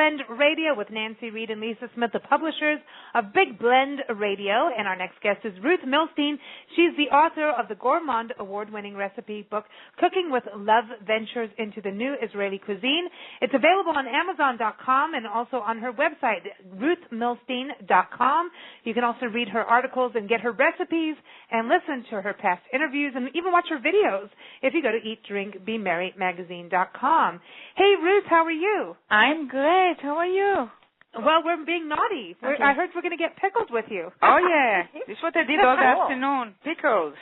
Blend Radio with Nancy Reed and Lisa Smith, the publishers of Big Blend Radio. And our next guest is Ruth Milstein. She's the author of the Gourmand Award-winning recipe book, Cooking with Love Ventures into the New Israeli Cuisine. It's available on Amazon.com and also on her website, ruthmilstein.com. You can also read her articles and get her recipes and listen to her past interviews and even watch her videos if you go to eatdrinkbemerrymagazine.com. Hey, Ruth, how are you? I'm great. How are you? Well, we're being naughty. Okay. I heard we're going to get pickled with you. Oh, yeah. This is what I did all the afternoon. Pickles.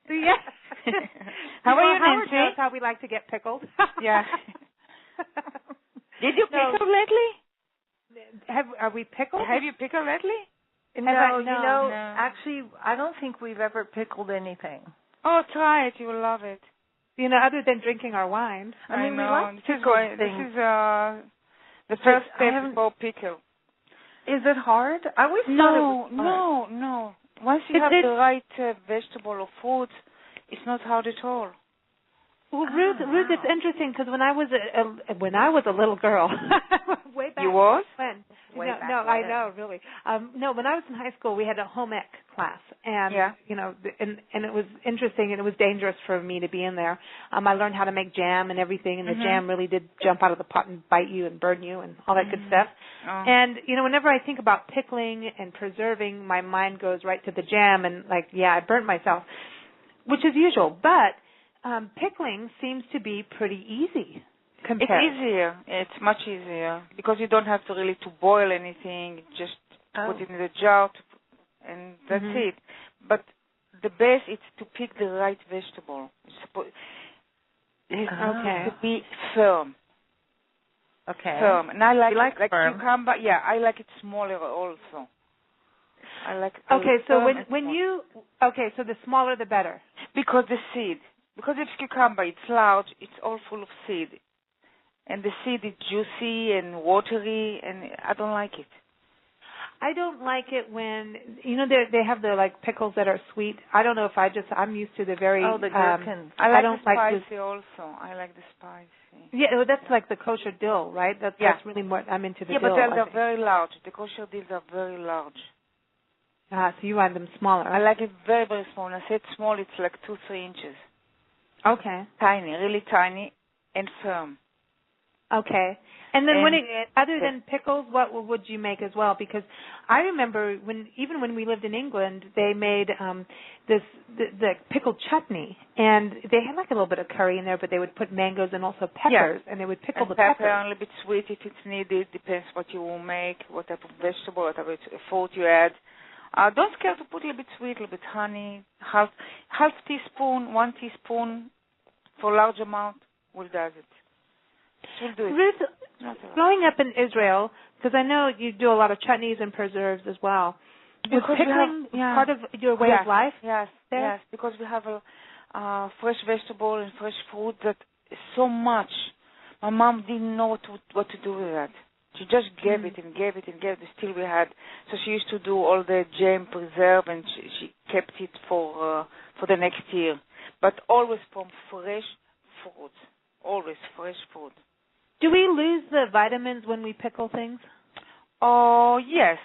Yeah. How are you, Howard Nancy? knows how we like to get pickled. Yeah. Did you pickle lately? Are we pickled? Have you pickled lately? No, actually, I don't think we've ever pickled anything. Oh, try it. You will love it. You know, other than drinking our wine. I mean, we know. like This pickled is things. This is the first step before pickle. Is it hard? I always thought it was hard. No. Once you have the right vegetable or fruit, it's not hard at all. Well, Ruth, it's interesting because when I was a little girl, way back. You was? When? Way back no, when. I know, really. No, when I was in high school, we had a home ec class, and you know, and it was interesting, and it was dangerous for me to be in there. I learned how to make jam and everything, and the jam really did jump out of the pot and bite you and burn you and all that good stuff. Oh. And you know, whenever I think about pickling and preserving, my mind goes right to the jam, and like, yeah, I burnt myself, which is usual, but. Pickling seems to be pretty easy compared. It's easier. It's much easier because you don't have to really to boil anything. Just put it in the jar and that's it. But the best is to pick the right vegetable. It has to be firm. Okay. Firm. And I like firm. cucumber. Yeah, I like it smaller also. I like it so so the smaller the better. Because the seed. Because it's cucumber, it's large, it's all full of seed. And the seed is juicy and watery, and I don't like it. I don't like it when, you know, they have the, like, pickles that are sweet. I don't know if I'm used to the very... Oh, the gherkins. I like don't the spicy also. I like the spicy. Yeah, well, that's like the kosher dill, right? That's really what I'm into the dill. Yeah, but they're very large. The kosher dills are very large. So you want them smaller. I like it very, very small. When I say small, it's like 2-3 inches. Okay. Tiny, really tiny and firm. Okay. And then other than pickles, what would you make as well? Because I remember even when we lived in England, they made the pickled chutney, and they had like a little bit of curry in there, but they would put mangoes and also peppers, and they would pickle the pepper. peppers. A little bit sweet if it's needed. Depends what you will make, what type of vegetable, what type of fruit you add. Don't scare to put a little bit sweet, a little bit honey, half teaspoon, 1 teaspoon for large amount will do it. Will do it. Ruth, growing up in Israel, because I know you do a lot of chutneys and preserves as well. Was pickling part of your way of life? Yes, because we have a fresh vegetable and fresh fruit that is so much. My mom didn't know what to do with that. She just gave it and gave it and gave it. Still we had, so she used to do all the jam preserve, and she kept it for the next year. But always from fresh food. Always fresh food. Do we lose the vitamins when we pickle things? Oh, yes,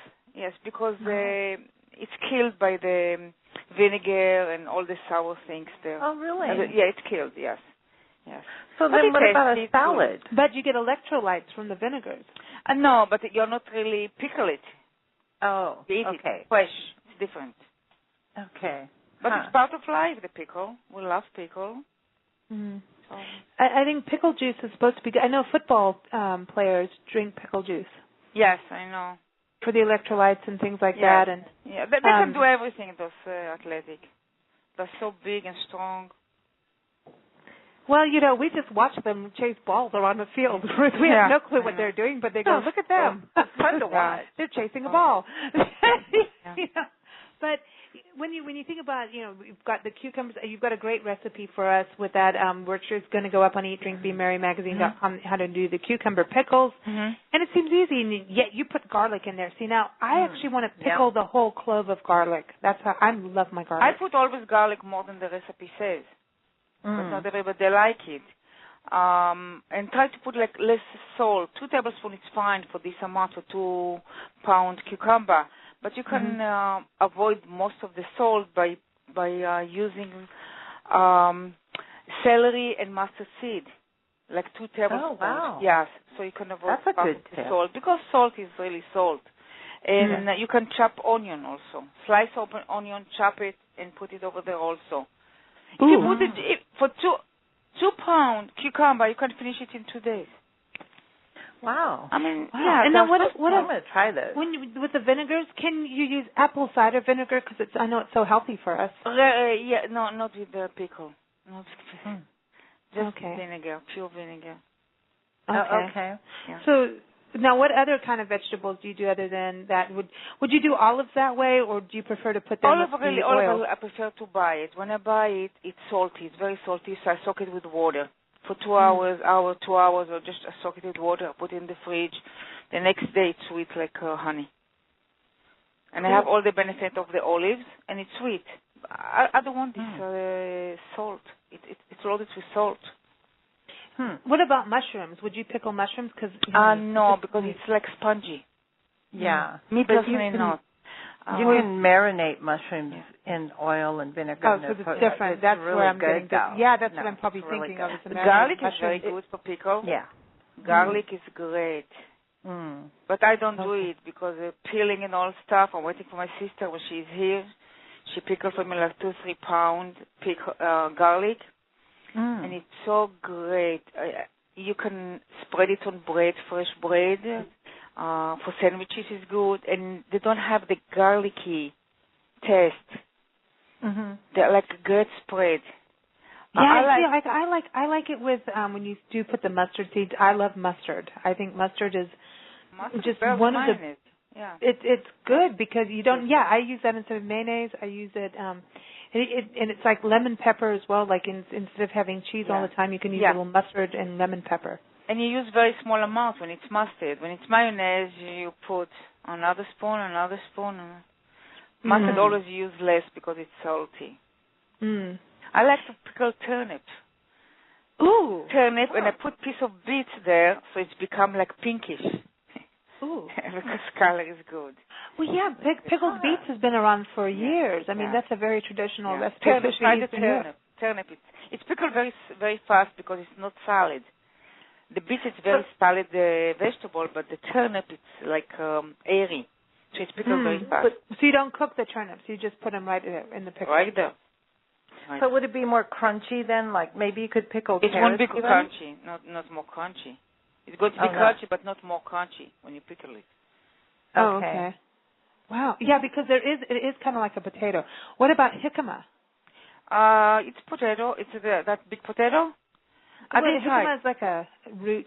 because it's killed by the vinegar and all the sour things there. Oh, really? Yeah, it's killed, yes. So then what about a salad? But you get electrolytes from the vinegars. No, but you're not really pickle it. Oh, you eat okay. it fresh. It's different. Okay. But it's part of life, the pickle. We love pickle. Mm-hmm. So. I think pickle juice is supposed to be good. I know football players drink pickle juice. Yes, I know. For the electrolytes and things like that. And they can do everything, those athletic. They're so big and strong. Well, you know, we just watch them chase balls around the field. We have no clue what they're doing, but they go, look at them. It's fun to watch. They're chasing a ball. You know? But when you think about, you know, you've got the cucumbers, you've got a great recipe for us with that, which is going to go up on eatdrinkbemerrymagazine.com, how to do the cucumber pickles. And it seems easy, and yet you put garlic in there. See, now, I actually want to pickle the whole clove of garlic. That's how I love my garlic. I put always garlic more than the recipe says. But not everybody like it. And try to put like less salt. 2 tablespoons is fine for this amount for 2-pound cucumber. But you can avoid most of the salt by using celery and mustard seed, like 2 tablespoons. Oh, wow. Yes, so you can avoid That's a good the salt, because salt is really salt. And you can chop onion also. Slice open onion, chop it, and put it over there also. If you put it for 2-pound cucumber, you can finish it in 2 days. Wow. I mean, yeah. And then what I'm going to try this. with the vinegars, can you use apple cider vinegar? Because I know it's so healthy for us. Yeah, no, not with the pickle. Not with just vinegar, pure vinegar. Okay. Yeah. So now, what other kind of vegetables do you do other than that? Would you do olives that way, or do you prefer to put them with the oil? Olive, I prefer to buy it. When I buy it, it's salty. It's very salty, so I soak it with water for 2 hours, 2 hours, or just soak it with water, put it in the fridge. The next day, it's sweet like honey. And I have all the benefit of the olives, and it's sweet. I don't want this salt. It's loaded with salt. What about mushrooms? Would you pickle mushrooms? No, because it's like spongy. Yeah. Me personally, not. You can marinate mushrooms in oil and vinegar. Oh, so it's different. That's really where I'm good, getting. Yeah, that's what I'm probably thinking of. Garlic is very good for pickle. Yeah. Garlic is great. But I don't do it because peeling and all stuff. I'm waiting for my sister when she's here. She pickled for me like 2-3 pound garlic. And it's so great. You can spread it on bread, fresh bread. For sandwiches is good. And they don't have the garlicky taste. They're like a great spread. Yeah, I like it with when you do put the mustard seeds. I love mustard. I think mustard is just one of the. Yeah. It's good because you don't. Yeah, I use that instead of mayonnaise. I use it. And it's like lemon pepper as well. Like instead of having cheese all the time, you can use a little mustard and lemon pepper. And you use very small amounts when it's mustard. When it's mayonnaise, you put another spoon. Mustard always use less because it's salty. I like to pickle turnip. Ooh. Turnip, and I put piece of beets there, so it's become like pinkish. Ooh. Because color is good. Well, yeah, pickled beets has been around for years. I mean, that's a very traditional recipe. Try the turnip. Turnip, it's pickled very, very fast because it's not solid. The beets is very solid vegetable, but the turnip it's like airy, so it's pickled very fast. So you don't cook the turnips; you just put them right in the pickle. Right there. Right. So would it be more crunchy then? Like maybe you could pickle carrots? It won't be crunchy, not more crunchy. It's going to be crunchy, but not more crunchy when you pickle it. Oh, okay. Wow. Yeah, because it is kind of like a potato. What about jicama? It's potato. It's that big potato. Jicama is like a root.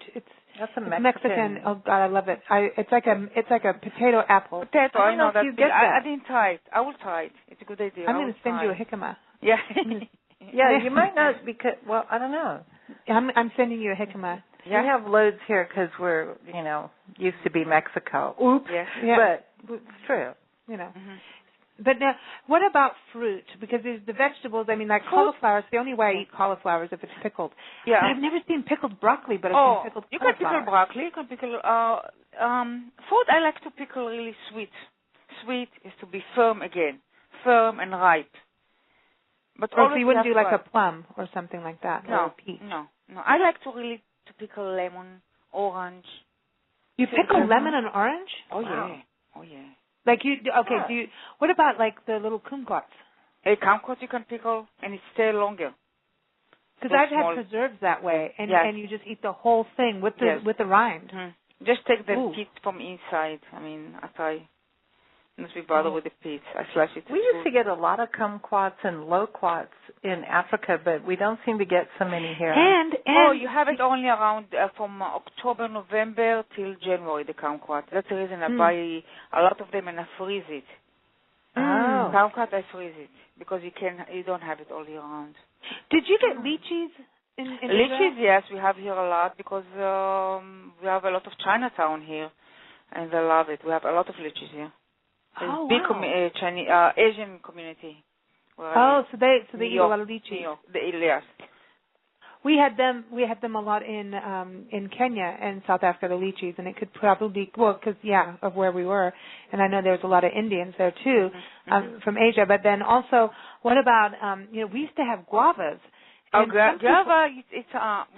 That's a Mexican. Oh God, I love it. It's like a potato apple. Potato. I know that. You get that. I didn't try it. I will try it. It's a good idea. I'm going to send you a jicama. Yeah. Yeah, you might not because I don't know. I'm sending you a jicama. Yeah. We have loads here because we're used to be Mexico. Oops. Yeah. But it's true. But now, what about fruit? Because there's the vegetables. I mean, like cauliflower. It's the only way I eat cauliflower is if it's pickled. Yeah. But I've never seen pickled broccoli, but I've seen pickled cauliflower. You can pickle broccoli. You can pickle fruit. I like to pickle really sweet. Sweet is to be firm again, firm and ripe. But so you wouldn't do like a plum or something like that, or a peach? No. I like to pickle lemon, orange. You pickle lemon and orange? Oh yeah. Oh yeah. Like do you? What about like the little kumquats? Kumquats you can pickle and it stays longer. Because I've had preserves that way, and you just eat the whole thing with the rind. Just take the pit from inside. I mean, not be bothered with the pit. I slash it. We used to get a lot of kumquats and loquats in Africa, but we don't seem to get so many here. And you have it only around from October, November till January, the kumquat. That's the reason I buy a lot of them and I freeze it. Oh. Kumquat, I freeze it because you don't have it all year round. Did you get lychees in lychees? Israel? Yes, we have here a lot because we have a lot of Chinatown here, and they love it. We have a lot of lychees here. There's big Chinese Asian community. So they eat a lot of lychees. Yes. We had them a lot in Kenya and South Africa, the lychees, and it could probably because of where we were, and I know there's a lot of Indians there too, from Asia. But then also, what about we used to have guavas. Oh, guava!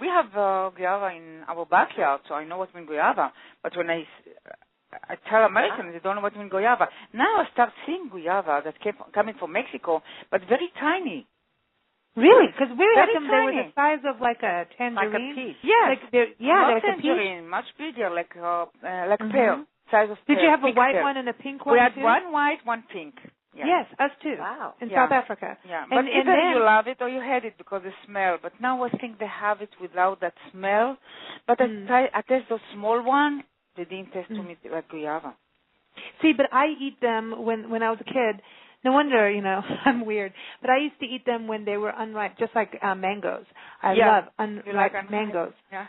We have guava in our backyard, so I know what means guava. But when I tell Americans, they don't know what means guava. Now I start seeing guava that coming from Mexico, but very tiny. Really? Because we had them, they tiny. were the size of like a tangerine. Like a peach. Yes. Not like tangerine, much bigger, like pear, size of pear. Did you have a white pear. one and a pink one We had too? one white, one pink. Yeah. Yes, us too. Wow. In South Africa. Yeah. And But either then, you love it or you hate it because the smell. But now I think they have it without that smell. But I taste those small ones. They didn't taste to me like guava. See, but I eat them when I was a kid. No wonder, I'm weird. But I used to eat them when they were unripe, just like mangoes. I love unripe mangoes. Yeah.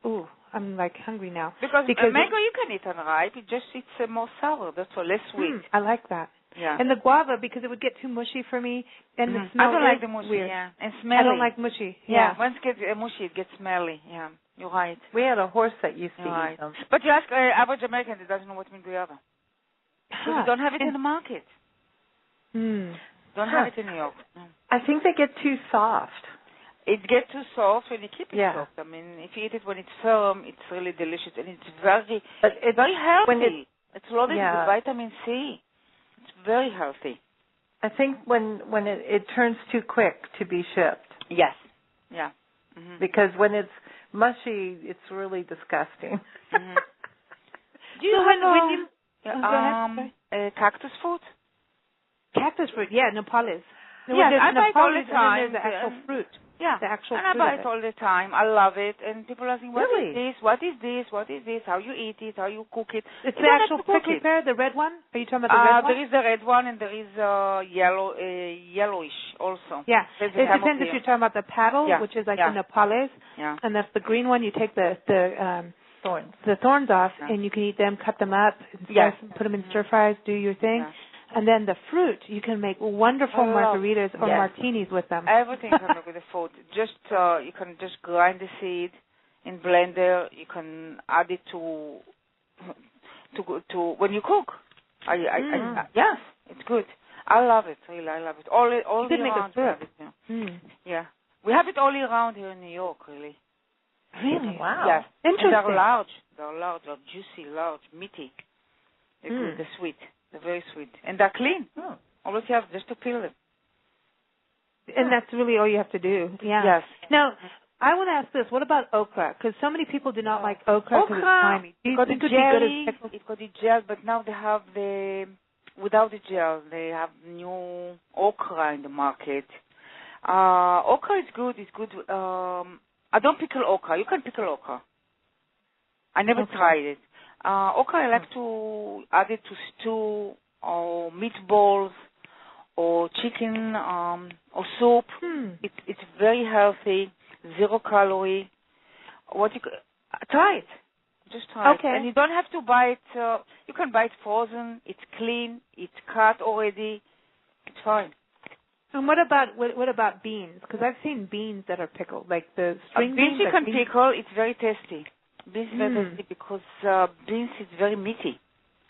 Ooh, I'm like hungry now. Because mango you can eat unripe. It's more sour. That's all, less sweet. I like that. Yeah. And the guava, because it would get too mushy for me, and the smell I don't like the mushy. Weird. Yeah, and smelly. I don't like mushy. Yeah. Once it gets mushy, it gets smelly. Yeah, you're right. We had a horse that used to eat them. But you ask average American, he doesn't know what means guava. Because you don't have it in the market. Don't have it in New York. No. I think they get too soft. It gets too soft when you keep it soft. I mean, if you eat it when it's firm, it's really delicious. And it's very healthy. It's loaded with vitamin C. It's very healthy. I think when it turns too quick to be shipped. Yes. Yeah. Because when it's mushy, it's really disgusting. Do you have cactus fruit? Cactus fruit, Nepalese. Yes, I buy it all the time. There's the actual fruit. Yeah, the actual and I buy it all the time. I love it. And people are saying, what Really? is this? What is this? What is this? How you eat it? How you cook it? It's the actual prickly pear, the red one? Are you talking about the red one? There is the red one and there is yellowish also. Yeah, it depends if you're talking about the paddle, which is like the Nepalese, and that's the green one. You take the thorns off, and you can eat them, cut them up, and slice them, put them in stir fries, do your thing. Yeah. And then the fruit, you can make wonderful margaritas or martinis with them. Everything you can make with the fruit. Just you can just grind the seed in blender. You can add it to when you cook. Yes, it's good. I love it. Really, I love it. All you year round. Yeah, we have it all year round here in New York. Really. Really? Wow. Yes. Interesting. And they're large. They're juicy, large, meaty. They're good. They're sweet. They're very sweet. And they're clean. All you have just to peel them. And that's really all you have to do. Yeah. Yes. Now, I want to ask this. What about okra? Because so many people do not like okra because it's slimy. Do you think it would be good as pickles? It got the gel, but now they have without the gel, they have new okra in the market. Okra is good. It's good. I don't pickle okra. You can pickle okra. I never tried it. Okra, I like to add it to stew or meatballs or chicken or soup. It's very healthy, 0 calorie. Try it. Just try it. And you don't have to buy it. You can buy it frozen. It's clean. It's cut already. It's fine. And what about beans? Because I've seen beans that are pickled, like the string beans. You can pickle. It's very tasty. Beans is very tasty because beans is very meaty.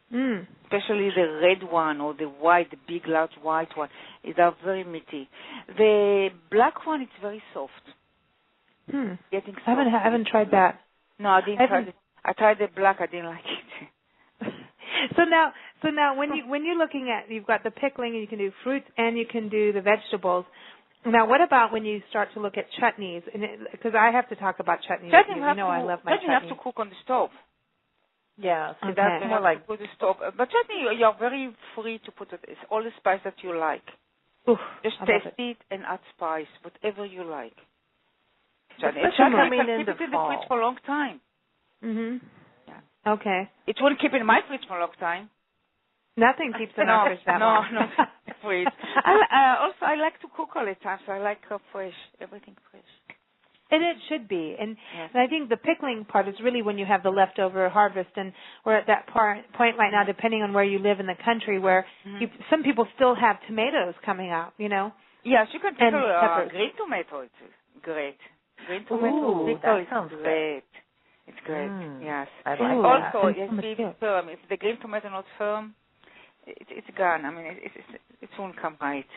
Especially the red one or the white, the big, large white one. They are very meaty. The black one is very soft. Getting soft. I haven't tried that. No, I didn't try it. I tried the black. I didn't like it. So now when you're looking at, you've got the pickling and you can do fruits and you can do the vegetables. Now, what about when you start to look at chutneys? Because I have to talk about chutneys. I love my chutney. You have to cook on the stove. Yeah, so that's more like put the stove. But chutney, you're very free to put it. It's all the spice that you like. Just taste it and add spice, whatever you like. Chutney can keep it in the fridge for a long time. Yeah. Okay. It won't keep it in my fridge for a long time. Nothing keeps it in my fridge that long. No, fridge. I like to cook all the time, so I like fresh, everything fresh. And it should be. And I think the pickling part is really when you have the leftover harvest, and we're at that point right now, depending on where you live in the country, where some people still have tomatoes coming out, Yes, you can And pickle peppers. green tomato. It's great. Green Ooh, tomato pickle that is sounds great. It's great. Yes. I like Ooh. that. Also, And it has so to be much firm. If the green tomato not firm, it's gone. I mean, it won't come right.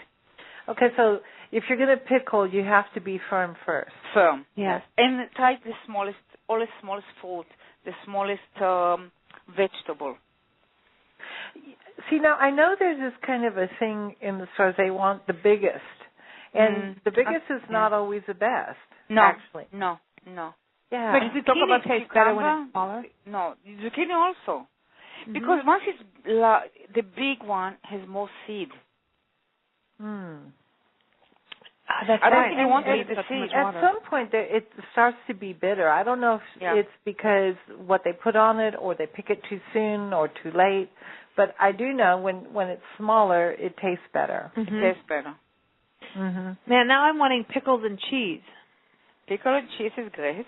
Okay, so if you're going to pickle, you have to be firm first. Firm. Yes. And try the smallest, always smallest fruit, the smallest vegetable. See, now I know there's this kind of a thing in the stores. They want the biggest, and the biggest is not always the best. No, actually. no. Yeah. But zucchini tastes better when it's smaller. No, zucchini also. Because once it's the big one has more seed. That's I don't right. think you want to eat the seed. At some point, it starts to be bitter. I don't know if it's because what they put on it, or they pick it too soon or too late. But I do know when it's smaller, it tastes better. It tastes better. Man, now I'm wanting pickles and cheese. Pickle and cheese is great.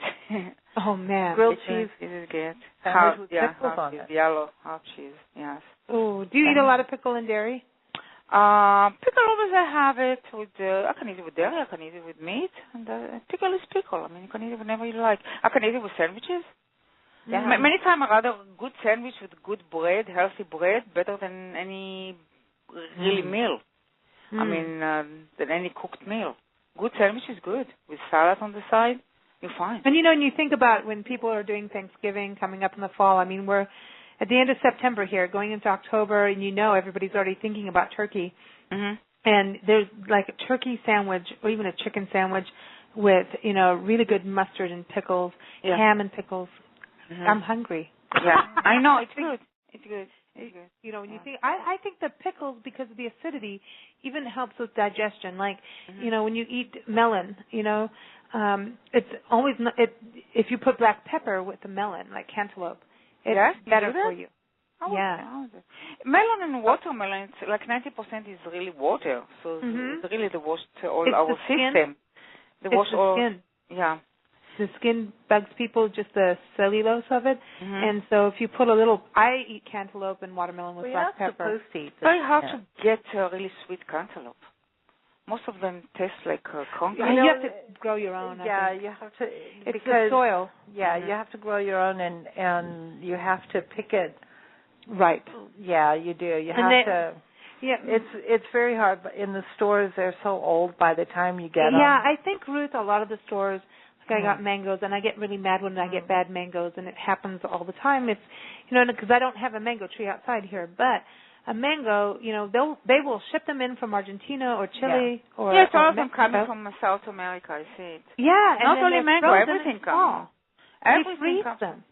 Oh man, grilled cheese is great. Hard pickles on it. Yellow hard cheese. Yes. Oh, do you eat a lot of pickle and dairy? Pickle always I have it with. I can eat it with dairy. I can eat it with meat. And pickle is pickle. I mean, you can eat it whenever you like. I can eat it with sandwiches. Yeah. Many times I rather good sandwich with good bread, healthy bread, better than any really meal. I mean, than any cooked meal. Good sandwich is good with salad on the side. You're fine. And when you think about when people are doing Thanksgiving coming up in the fall, I mean, we're at the end of September here, going into October, and everybody's already thinking about turkey. And there's like a turkey sandwich or even a chicken sandwich with, really good mustard and pickles, ham and pickles. I'm hungry. Yeah, I know. It's good. It's good. When you think, I think the pickles, because of the acidity, even helps with digestion. Like, when you eat melon, it's always if you put black pepper with the melon, like cantaloupe, it's better for you. Melon and watermelon, it's like 90% is really water, so it's really the wash all our system. The skin. Yeah. The skin bugs people, just the cellulose of it. And so if you put a little, I eat cantaloupe and watermelon with black pepper. It's very hard to get a really sweet cantaloupe. Most of them taste like concrete. You have to grow your own. I think. You have to. It's the soil. Yeah, you have to grow your own, and you have to pick it. Right. Yeah, you do. You have to. Yeah, it's very hard. But in the stores, they're so old by the time you get them. Yeah, I think, Ruth, a lot of the stores. I got mangoes, and I get really mad when I get bad mangoes, and it happens all the time. It's, because I don't have a mango tree outside here, but a mango, they will ship them in from Argentina or Chile or yes, all of Mexico. them coming from South America. I see it. Yeah, and not only mango, everything comes. Everything freeze comes. Them.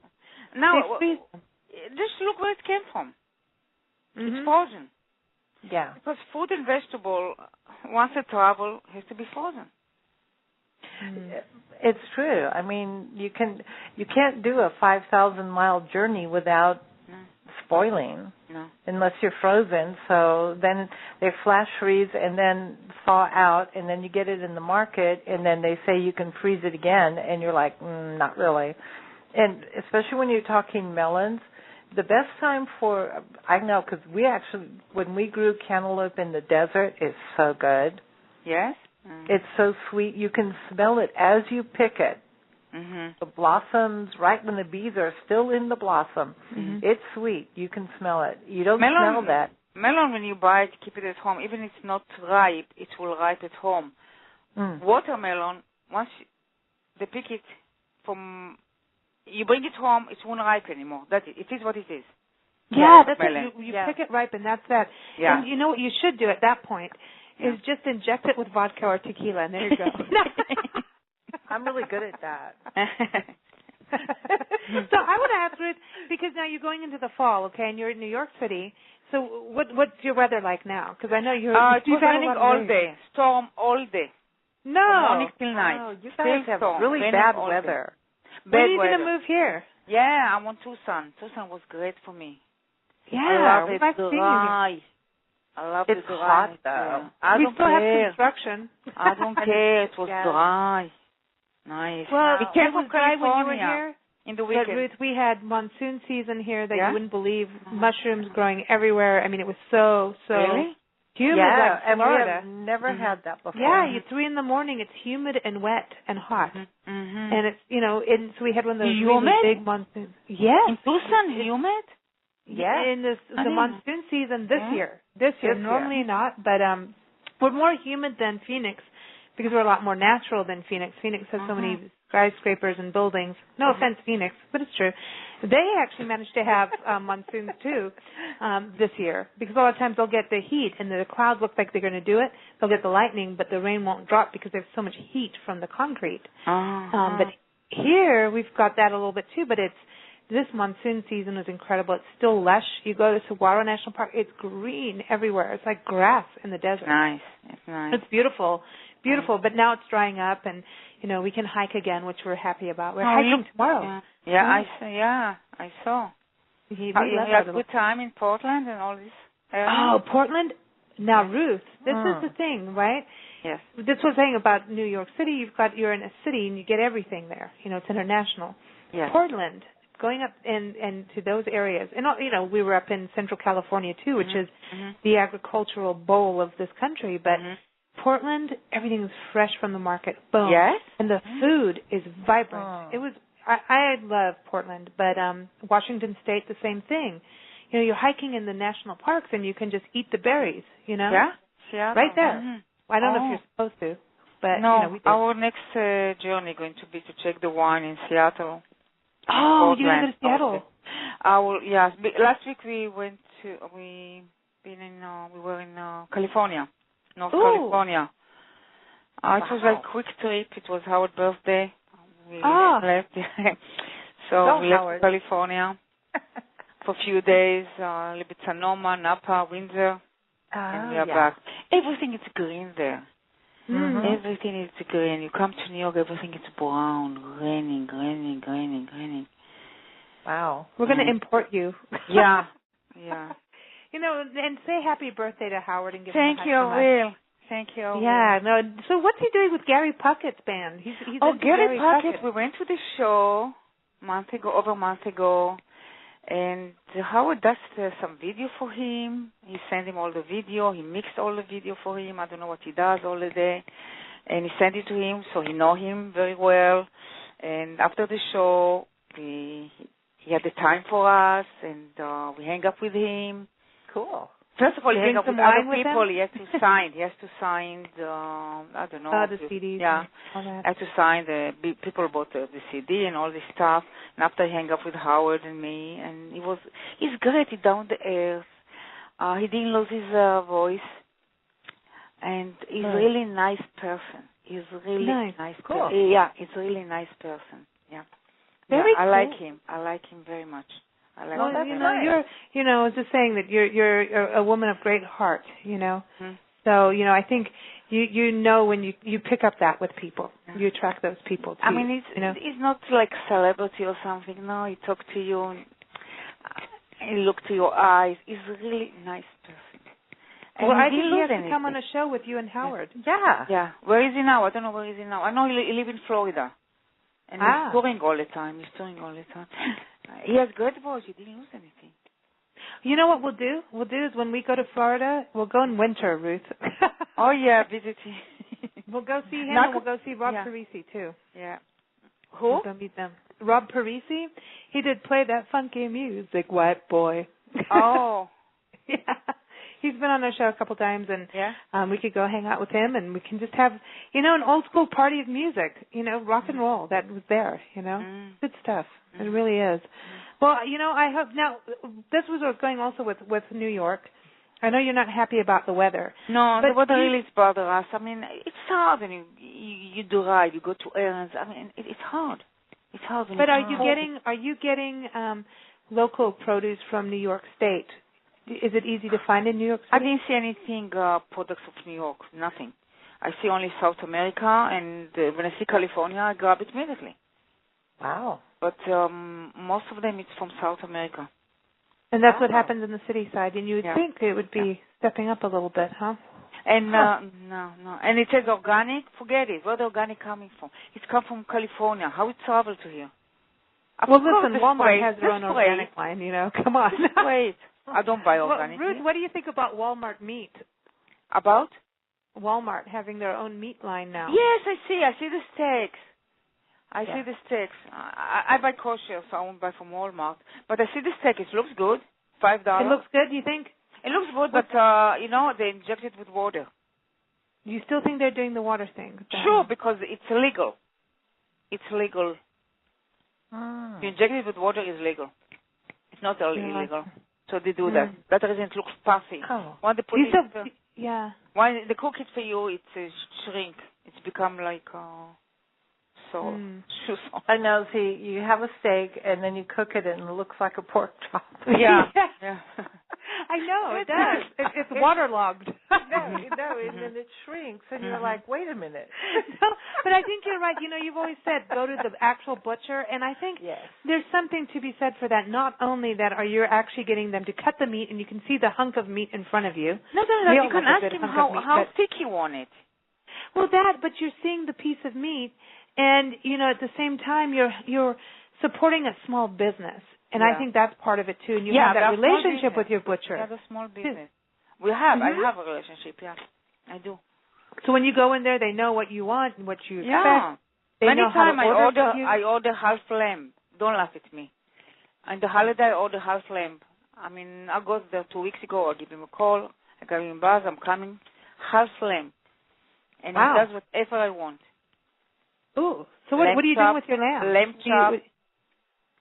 Now, they freeze them. Just look where it came from. It's frozen. Yeah, because fruit and vegetable, once they travel, has to be frozen. It's true. I mean, you can't do a 5,000-mile journey without spoiling, unless you're frozen. So then they flash freeze and then thaw out, and then you get it in the market, and then they say you can freeze it again, and you're like, not really. And especially when you're talking melons, the best time I know, because when we grew cantaloupe in the desert, it's so good. Yes. It's so sweet. You can smell it as you pick it. The blossoms, right when the bees are still in the blossom, it's sweet. You can smell it. You don't smell that. Melon, when you buy it, keep it at home. Even if it's not ripe, it will ripe at home. Watermelon, once they pick it you bring it home, it won't ripe anymore. That's it. It is what it is. Yeah, that's it. You pick it ripe, and that's that. Yeah. And you know what you should do at that point is just inject it with vodka or tequila, and there you go. I'm really good at that. So I want to ask Ruth, because now you're going into the fall, okay, and you're in New York City. So what's your weather like now? Because I know you're it's raining all day, storm all day. No. From morning till night. Oh, you guys have really bad weather. When are you going to move here? Yeah, I'm on Tucson. Tucson was great for me. Yeah, I love it dry. I love it's hot though. We still have construction. I don't care. It was dry. Nice. Well, we came from dry California when you were here. In the weekend. But Ruth, we had monsoon season here that you wouldn't believe. Mushrooms growing everywhere. I mean, it was so really Humid yeah, like Florida. and we have never had that before. Yeah, 3 in the morning, it's humid and wet and hot. And it's, and so we had one of those really big monsoons. Yes. In Tucson, humid? Yeah. In the monsoon season this year. This year. Normally not, but we're more humid than Phoenix because we're a lot more natural than Phoenix. Phoenix has so many skyscrapers and buildings. No offense, Phoenix, but it's true. They actually managed to have monsoons too this year because a lot of times they'll get the heat and the clouds look like they're going to do it. They'll get the lightning, but the rain won't drop because there's so much heat from the concrete. But here we've got that a little bit too, but this monsoon season was incredible. It's still lush. You go to Saguaro National Park, it's green everywhere. It's like grass in the desert. Nice. It's nice. It's beautiful. Beautiful, but now it's drying up and we can hike again, which we're happy about. We're hiking tomorrow. Yeah, I saw. You had a good time in Portland and all this area? Oh, Portland? Now, Ruth, this is the thing, right? Yes. This was saying about New York City. You're in a city and you get everything there. It's international. Yes. Portland, going up and to those areas. And, we were up in Central California, too, which is the agricultural bowl of this country. But Portland, everything is fresh from the market. Boom. Yes. And the food is vibrant. It was. I love Portland, but Washington State, the same thing. You're hiking in the national parks and you can just eat the berries. Yeah. Right there. I don't know if you're supposed to, but no. We do. Our next journey going to be to check the wine in Seattle. Oh, you're going to Seattle. Last week we were in California, North California. It was like a quick trip. It was our birthday. We left. So we left California for a few days, a little bit Sonoma, Napa, Windsor, and we are back. Everything is green there. Everything is green. You come to New York, everything is brown, raining. Wow. We're going to import you. Yeah. And say happy birthday to Howard and give him a hug. Thank you, Will. Thank you. Yeah, no. So what's he doing with Gary Puckett's band? He's Gary Puckett. We went to the show over a month ago, and Howard does some video for him. He sent him all the video. He mixed all the video for him. I don't know what he does all the day, and he sent it to him, so he know him very well. And after the show, he had the time for us, and we hang up with him. Cool. First of all, he hangs up with other people. He has to sign. The CDs. Yeah. Has to sign. The people bought the CD and all this stuff. And after he hang up with Howard and me, and he's great. He's down to earth. He didn't lose his voice, and he's really nice person. He's really nice. Cool. He's a really nice person. Yeah. Very cool. I like him very much. That's you're, it's just saying that you're a woman of great heart, So, I think when you pick up that with people, you attract those people too. I mean, he's not like celebrity or something. No, he talk to you and he look to your eyes. He's a really nice person. And I think he has to come on a show with you and Howard. Yeah. Where is he now? I don't know where is he now. I know he lives in Florida. And he's touring all the time. He has great voice. He didn't lose anything. You know what we'll do? Is when we go to Florida, we'll go in winter, Ruth. Oh, yeah, visiting. We'll go see him and we'll go see Rob Parisi, too. Yeah. Who? We'll go meet them. Rob Parisi. He did Play That Funky Music, White Boy. Oh. Yeah. He's been on our show a couple times, and we could go hang out with him, and we can just have, an old school party of music, rock and roll that was there, Good stuff. It really is. Well, I hope now this was going also with New York. I know you're not happy about the weather. No, the weather really bothers us. I mean, it's hard when you drive, you go to errands. I mean, it's hard. It's hard. But are you getting local produce from New York State? Is it easy to find in New York City? I didn't see anything products of New York. Nothing. I see only South America, and when I see California, I grab it immediately. Wow. But most of them, it's from South America. And that's what happens in the city side. And you would think it would be stepping up a little bit, huh? And no. And it says organic. Forget it. Where the organic coming from? It's come from California. How it travel to here? Well, listen, Walmart has their own organic line, Come on. Wait. I don't buy organic. Ruth, what do you think about Walmart meat? About? Walmart having their own meat line now. Yes, I see the steaks. I see the steaks. I buy kosher, so I won't buy from Walmart. But I see the steak. It looks good. $5. It looks good, you think? It looks good, but, they inject it with water. You still think they're doing the water thing? Sure, because it's legal. It's legal. Mm. To inject it with water is legal. It's not illegal. So they do that. That's the reason it looks puffy. Oh. When they put yeah. When they cook it for you, it shrink. It's become like I know. See, you have a steak and then you cook it and it looks like a pork chop. Yeah. I know it does. It's waterlogged. No, and then it shrinks, and you're like, wait a minute. No, but I think you're right. You've always said go to the actual butcher, and I think there's something to be said for that. Not only that, are you actually getting them to cut the meat, and you can see the hunk of meat in front of you. No. You can ask him how thick you want it. Well, but you're seeing the piece of meat, and at the same time you're supporting a small business. And I think that's part of it too. And you have that relationship with your butcher. Yeah, the small business. I have a relationship, yeah. I do. So when you go in there, they know what you want and what you expect. Yeah. Many times I order half lamb. Don't laugh at me. On the holiday, I order half lamb. I go there 2 weeks ago. I give him a call. I give him a buzz. I'm coming. Half lamb. And he does whatever I want. Ooh. So what are you doing with your lamb? Lamb chop.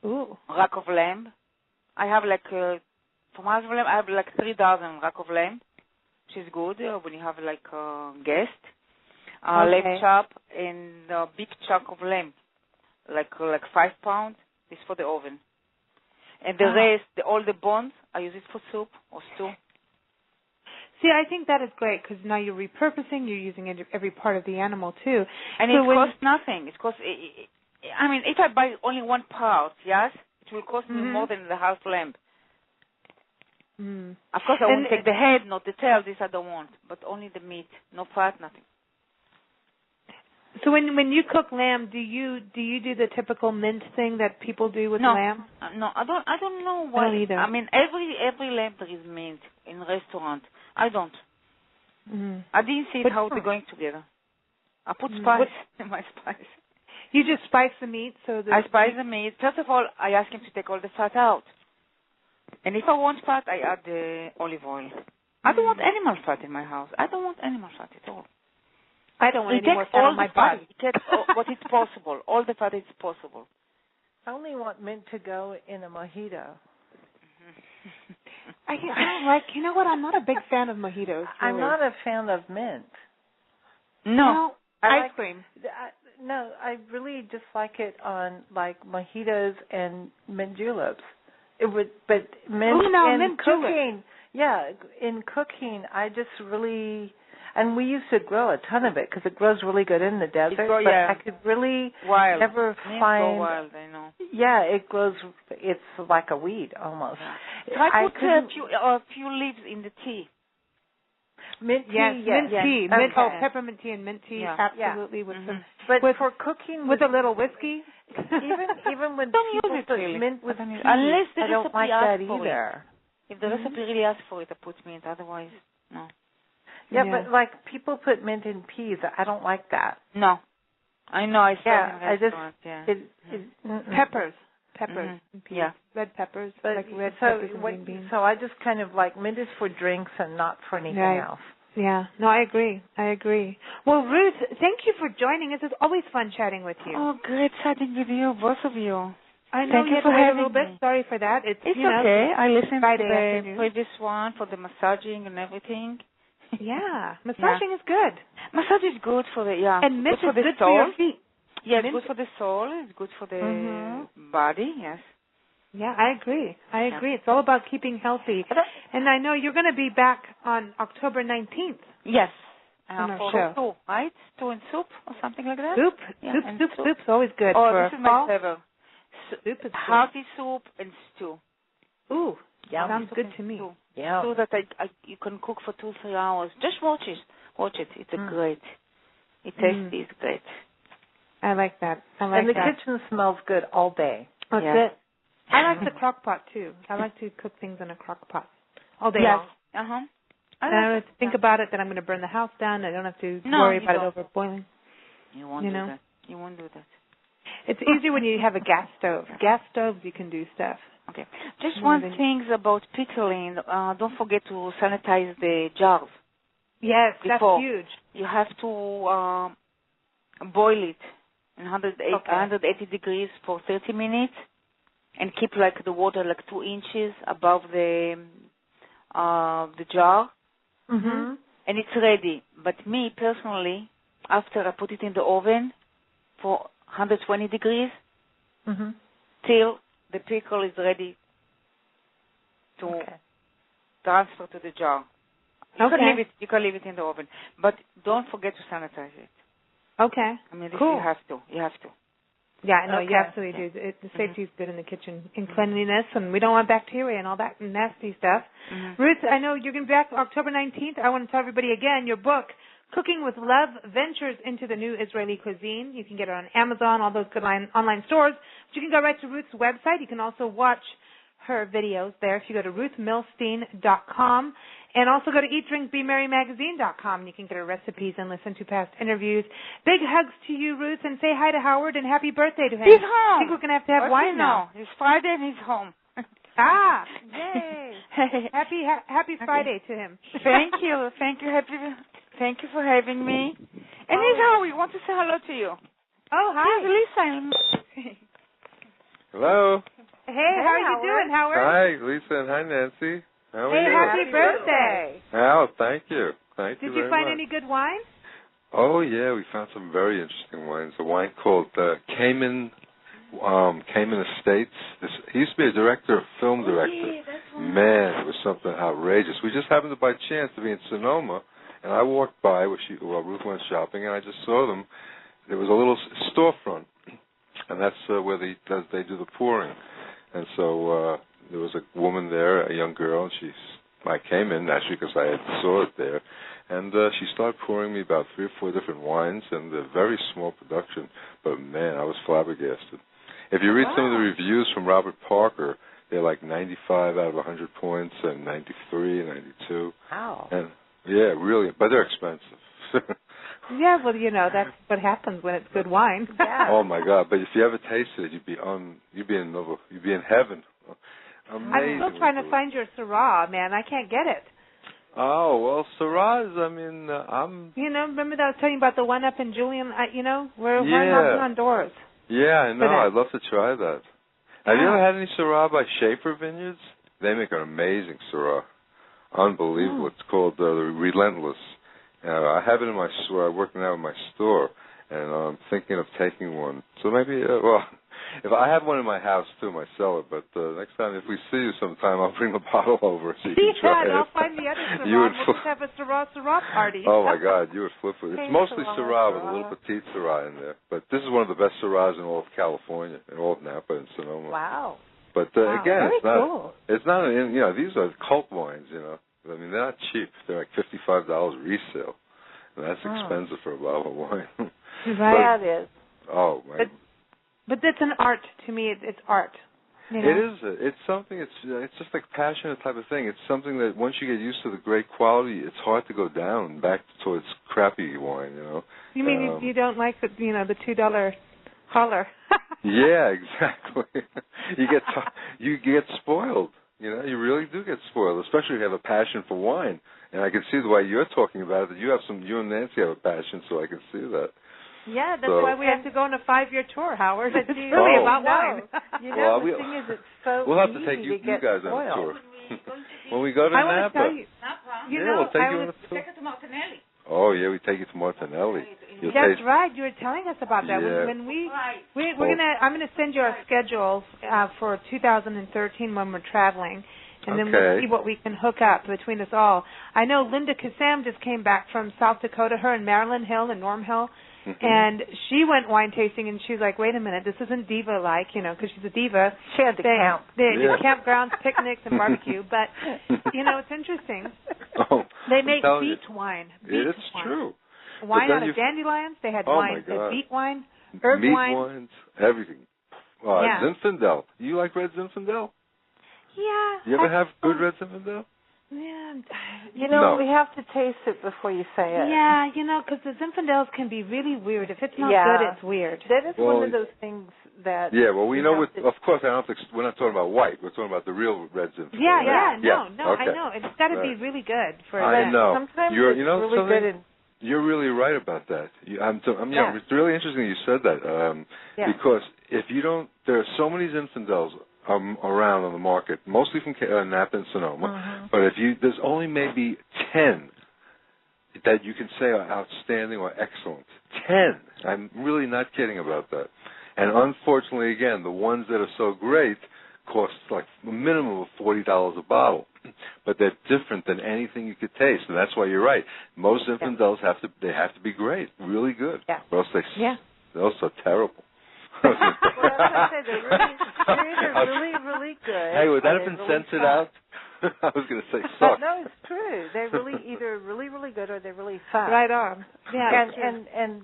Ooh. Rack of lamb. I have from half of lamb, I have 3,000 rack of lamb, which is good when you have a guest. Lamb chop and a big chunk of lamb, like 5 pounds. Is for the oven. And the rest, all the bones, I use it for soup or stew. See, I think that is great because now you're repurposing, you're using every part of the animal too. And it costs nothing. It costs, if I buy only one part, yes, it will cost me more than the half lamb. Of course, I won't take the head, not the tail. This I don't want, but only the meat, no fat, nothing. So when you cook lamb, do you do the typical mint thing that people do with lamb? No, I don't know why. I don't either. Every lamb there is mint in restaurant. I don't. I didn't see how they're going together. I put spice in my spice. You just spice the meat I spice the meat. First of all, I ask him to take all the fat out. And if I want fat, I add the olive oil. I don't want animal fat in my house. I don't want animal fat at all. I don't want any more fat on my body. He takes what is possible. All the fat is possible. I only want mint to go in a mojito. I don't like. You know what? I'm not a big fan of mojitos. Really. I'm not a fan of mint. No. Ice cream. No, I really just like it on mojitos and mint juleps. But mint in cooking. Yeah, in cooking, I just really, and we used to grow a ton of it because it grows really good in the desert. But I could really never find. Wild, I know. Yeah, it grows. It's like a weed almost. Yeah. I put a few leaves in the tea. Mint tea, mint tea, okay. Peppermint tea and mint tea, absolutely. With some, but for cooking with a little whiskey. even when don't people use it put really. mint with tea, unless the I don't like that either. If the recipe really asks for it, I put mint. Otherwise, no. Yeah, but people put mint in peas. I don't like that. No, I know. I saw in restaurants. Peppers. And peas. Yeah. Red peppers, but red peppers and green beans. So I just kind of mint is for drinks and not for anything else. Yeah. No, I agree. Well, Ruth, thank you for joining us. It's always fun chatting with you. Oh, great chatting with you, both of you. I know you for having a little bit. Sorry for that. It's okay. I listened Friday to the afternoon. previous one for the massaging and everything. Yeah, massaging is good. Massage is good for the and mint is good soul. for your feet. Yeah, it's good for the soul. It's good for the body. Yes. Yeah, I agree. It's all about keeping healthy. And I know you're going to be back on October 19th. Yes. On our for show. Stew, right? Stew and soup or something like that? Soup. Soup's always good. Oh, this is my favorite. Soup is hearty soup and stew. Ooh, sounds good to me. Yeah. So that you can cook for 2-3 hours. Just watch it. It's great. It tastes is great. I like that. And the kitchen smells good all day. That's it. I like the crock pot too. I like to cook things in a crock pot all day long. I don't have to think about it, that I'm going to burn the house down. I don't have to worry about it over boiling. You won't do that. You won't do that. It's easier when you have a gas stove. Gas stoves, you can do stuff. Okay. Just one thing about pickling. Don't forget to sanitize the jars. Yes, before. That's huge. You have to boil it in 180 degrees for 30 minutes and keep like the water like 2 inches above the jar. Mm-hmm. And it's ready. But me personally, after I put it in the oven for 120 degrees till the pickle is ready to transfer to the jar. You can leave it in the oven, but don't forget to sanitize it. Okay. I mean, cool. You have to. Yeah, no, you absolutely do. The safety is good in the kitchen, in cleanliness, and we don't want bacteria and all that nasty stuff. Ruth, I know you're going to be back October 19th. I want to tell everybody again, your book, Cooking with Love, Ventures into the New Israeli Cuisine. You can get it on Amazon, all those good online stores. But you can go right to Ruth's website. You can also watch her videos there if you go to ruthmilstein.com. And also go to eatdrinkbemerrymagazine.com. You can get her recipes and listen to past interviews. Big hugs to you, Ruth, and say hi to Howard and happy birthday to him. He's home. I think we're going to have wine now. It's Friday and he's home. Yay. Happy Friday to him. Thank you. Thank you for having me. And he's home. We want to say hello to you. Oh, hi. Here's Lisa. Hello. Hey, how are you doing, Howard? Hi, Lisa, and hi, Nancy. How are you? Happy birthday. Oh, thank you. Did you find any good wine? Oh, yeah, we found some very interesting wines. A wine called Cayman Estates. He used to be a film director. Man, it was something outrageous. We just happened to, by chance, to be in Sonoma, and I walked by while Ruth went shopping, and I just saw them. There was a little storefront, and that's where they do the pouring. And so there was a woman there, a young girl, and I came in, actually, because I saw it there, and she started pouring me about 3 or 4 different wines, and a very small production, but man, I was flabbergasted. If you read some of the reviews from Robert Parker, they're like 95 out of 100 points, and 93, 92. Wow. And, yeah, really, but they're expensive. Yeah, well, that's what happens when it's good wine. Yeah. Oh my God! But if you ever tasted it, you'd be in heaven. Amazing. I'm still trying to find your Syrah, man. I can't get it. Oh well, Syrahs. I mean, I'm. Remember that I was telling you about the one up in Julian? We're knocking on doors. Yeah, I know. I'd love to try that. Have you ever had any Syrah by Schaefer Vineyards? They make an amazing Syrah. Unbelievable. It's called the Relentless. I have it in my store. I'm working out in my store, and I'm thinking of taking one. So maybe, if I have one in my house too, my cellar. But next time, if we see you sometime, I'll bring a bottle over so you can try it. Yeah, I'll find the other Syrah. We'll just have a Syrah party. Oh my God, you would flip it. It's mostly Syrah with a little petite Syrah in there. But this is one of the best Syrahs in all of California, in all of Napa and Sonoma. Wow. But again, it's not. Cool. It's not. These are cult wines. I mean, they're not cheap. They're like $55 resale, and that's expensive for a bottle of wine. Right. That is. Oh my. But that's an art to me. It's art. It is. It's something. It's just like passionate type of thing. It's something that once you get used to the great quality, it's hard to go down back towards crappy wine. You mean you don't like the $2 holler? Yeah, exactly. You get spoiled. You really do get spoiled, especially if you have a passion for wine. And I can see the way you're talking about it, that you and Nancy have a passion, so I can see that. Yeah, that's why we have to go on a 5-year tour, Howard. It's really about wine. The thing is, it's so we'll have to take easy you to get guys spoiled. on a tour. When we go to I Napa. want to tell you. We'll take you on a tour. Take it to Martinelli. Oh, yeah, we take you to Martinelli. That's right. You were telling us about that. Yeah. I'm gonna send you our schedule for 2013 when we're traveling, and then we'll see what we can hook up between us all. I know Linda Kassam just came back from South Dakota. Her and Marilyn Hill and Norm Hill. And she went wine tasting, and she was like, wait a minute, this isn't diva-like, because she's a diva. She had to camp. They did campgrounds, picnics, and barbecue. But, it's interesting. They make beet wine. It's true. Wine out of dandelions. They had wine, beet wine, herb meat wine. wines, everything. Zinfandel. You like red Zinfandel? Yeah. You ever have good red Zinfandel? Yeah. We have to taste it before you say it. Yeah, because the Zinfandels can be really weird. If it's not good, it's weird. That is one of those things that... Yeah, well, we know, of course, we're not talking about white. We're talking about the real red Zinfandel. No, okay. I know. It's got to be really good. I know. Sometimes it's really good. You're really right about that. It's really interesting you said that because if you don't, there are so many Zinfandels around on the market, mostly from Napa and Sonoma. But there's only maybe 10 that you can say are outstanding or excellent. 10. I'm really not kidding about that. And unfortunately, again, the ones that are so great cost like a minimum of $40 a bottle. But they're different than anything you could taste, and that's why you're right. Most Zinfandels have to be great, really good. Yeah. Or else they're also terrible. Well, that's what I said. They're either really, really good. Hey, would that have been censored out? I was going to say suck. No, it's true. They're either really, really good or they really suck. Right on. Yeah.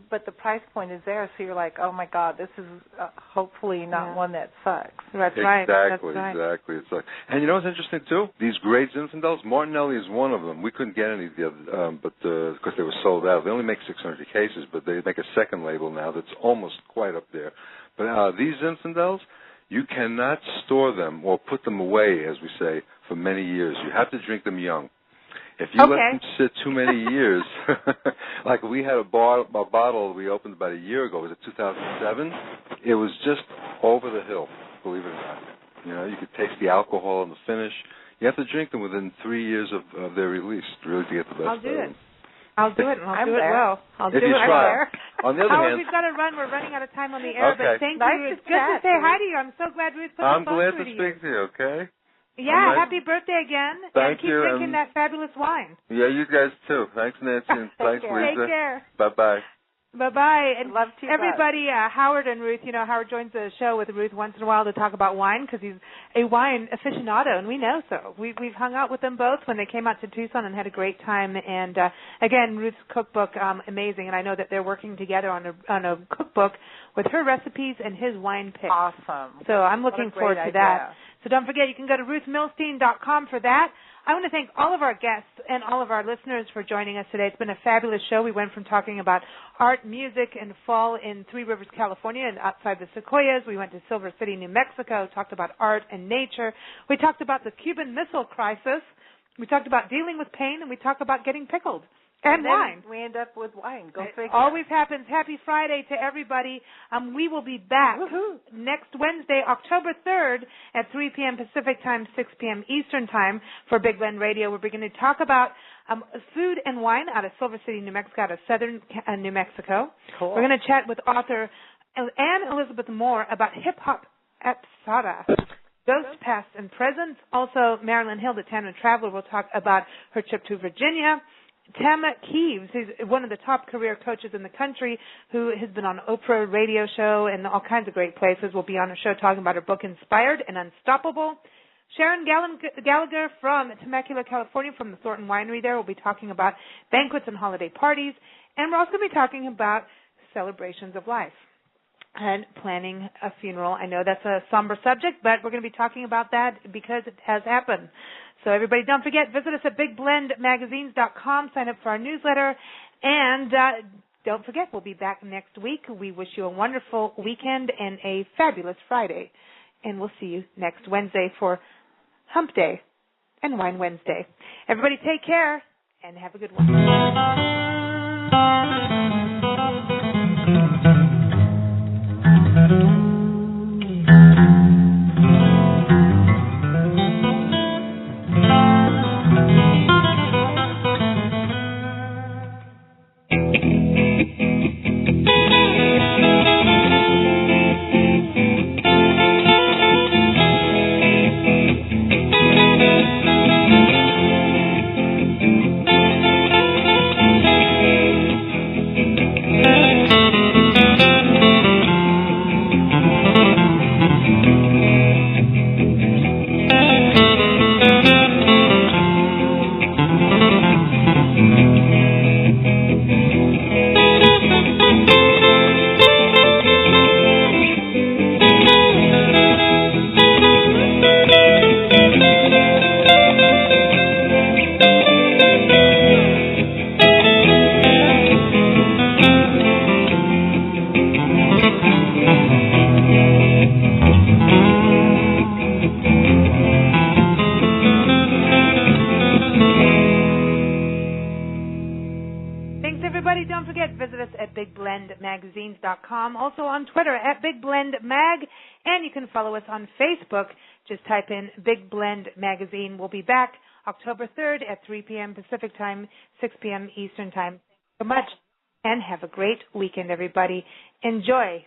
But the price point is there, so you're like, oh my God, this is hopefully not one that sucks. That's right. Exactly. It's like, and you know what's interesting too? These great Zinfandels, Martinelli is one of them. We couldn't get any the other, because they were sold out. They only make 600 cases, but they make a second label now that's almost quite up there. But these Zinfandels, you cannot store them or put them away, as we say, for many years. You have to drink them young. If you let them sit too many years, like we had a bottle we opened about a year ago. Was it 2007? It was just over the hill, believe it or not. You could taste the alcohol in the finish. You have to drink them within 3 years of their release, really, to get the best. I'll do it. I'll do it well. I'll do it. On the other hand, we've got to run. We're running out of time on the air, but thank you. It's good to say hi to you. I'm so glad Ruth put the phone through to you. I'm glad to speak to you, okay? Yeah, happy birthday again. Thank you. Keep drinking that fabulous wine. Yeah, you guys too. Thanks, Nancy, and thanks, Lisa. Take care. Bye-bye. Bye-bye. And love to everybody, Howard and Ruth, Howard joins the show with Ruth once in a while to talk about wine because he's a wine aficionado, and we know so. We've hung out with them both when they came out to Tucson and had a great time. And, again, Ruth's cookbook, amazing. And I know that they're working together on a cookbook with her recipes and his wine picks. Awesome. So I'm looking forward to that. So don't forget, you can go to ruthmilstein.com for that. I want to thank all of our guests and all of our listeners for joining us today. It's been a fabulous show. We went from talking about art, music, and fall in Three Rivers, California, and outside the Sequoias. We went to Silver City, New Mexico, talked about art and nature. We talked about the Cuban Missile Crisis. We talked about dealing with pain, and we talked about getting pickled. And wine. We end up with wine. Go figure. It always happens. Happy Friday to everybody. We will be back next Wednesday, October 3rd at 3 p.m. Pacific Time, 6 p.m. Eastern Time for Big Blend Radio. We're going to talk about food and wine out of Silver City, New Mexico, out of southern New Mexico. Cool. We're going to chat with author Anne Elizabeth Moore about hip-hop Epsada. Ghost, Past, and Present. Also, Marilyn Hill, the Tamna Traveler, will talk about her trip to Virginia. Tama Keeves, who's one of the top career coaches in the country, who has been on Oprah radio show and all kinds of great places, will be on a show talking about her book, Inspired and Unstoppable. Sharon Gallagher from Temecula, California, from the Thornton Winery there, will be talking about banquets and holiday parties. And we're also going to be talking about celebrations of life and planning a funeral. I know that's a somber subject, but we're going to be talking about that because it has happened. So everybody, don't forget, visit us at BigBlendMagazines.com, sign up for our newsletter, and don't forget, we'll be back next week. We wish you a wonderful weekend and a fabulous Friday, and we'll see you next Wednesday for Hump Day and Wine Wednesday. Everybody take care and have a good one. everybody, don't forget, visit us at BigBlendMagazines.com. Also on Twitter at BigBlendMag. And you can follow us on Facebook. Just type in Big Blend Magazine. We'll be back October 3rd at 3 p.m. Pacific Time, 6 p.m. Eastern Time. Thank you so much. And have a great weekend, everybody. Enjoy